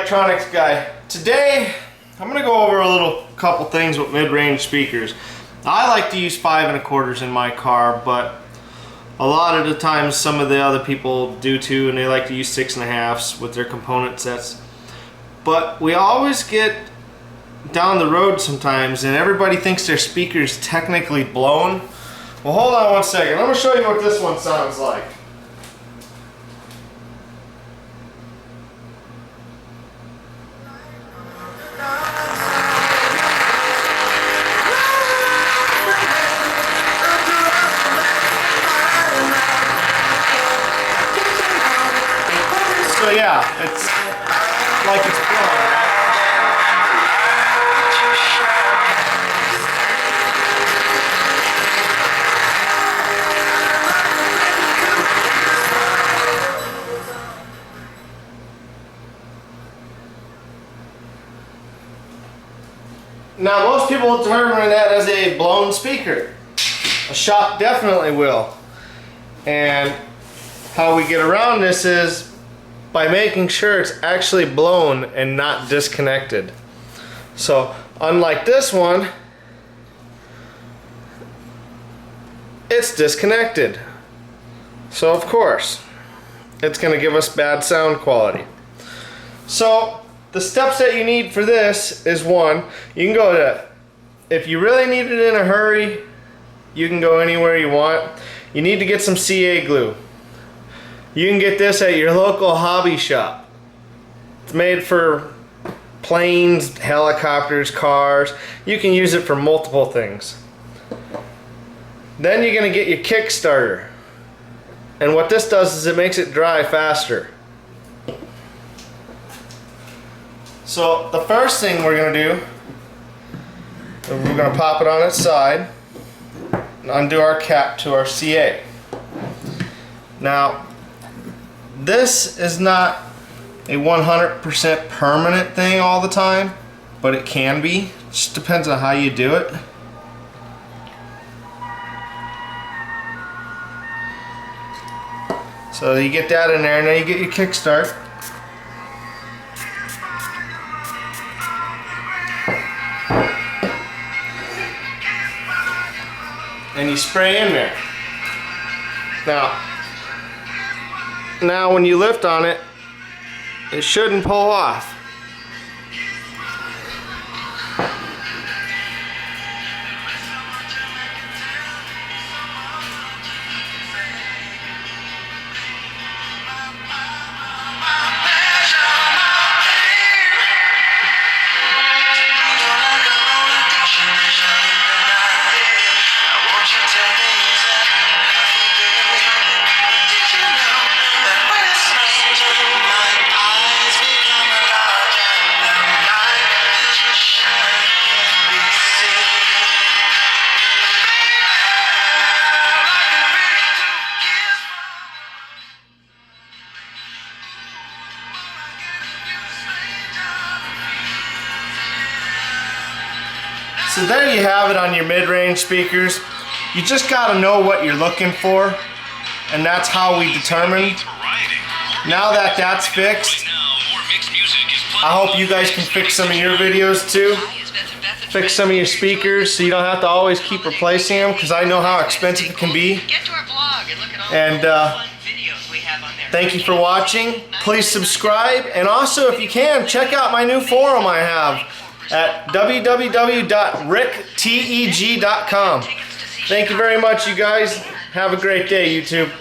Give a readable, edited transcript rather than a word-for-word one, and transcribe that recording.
electronics guy. Today I'm going to go over a couple things with mid-range speakers. I like to use 5 1/4s in my car, but a lot of the times some of the other people do too, and they like to use 6 1/2s with their component sets. But we always get down the road sometimes and everybody thinks their speaker's technically blown. Well, hold on one second. Let me show you what this one sounds like. So yeah, it's like it's blown. Now most people will determine that as a blown speaker. A shop definitely will. And how we get around this is by making sure it's actually blown and not disconnected. So unlike this one, it's disconnected. So of course, it's going to give us bad sound quality. So the steps that you need for this is one, you can go to, if you really need it in a hurry, you can go anywhere you want. You need to get some CA glue. You can get this at your local hobby shop. It's made for planes, helicopters, cars. You can use it for multiple things. Then you're going to get your Kickstarter. And what this does is it makes it dry faster. So the first thing we're going to do, we're going to pop it on its side and undo our cap to our CA. Now, this is not a 100% permanent thing all the time, but it can be. It just depends on how you do it. So you get that in there, and then you get your kickstart. And you spray in there. Now when you lift on it, it shouldn't pull off. So there you have it on your mid-range speakers. You just gotta know what you're looking for, and that's how we determine. Now that that's fixed, I hope you guys can fix some of your videos too. Fix some of your speakers so you don't have to always keep replacing them, because I know how expensive it can be. And thank you for watching. Please subscribe, and also if you can, check out my new forum I have at www.rickteg.com. Thank you very much, you guys. Have a great day, YouTube.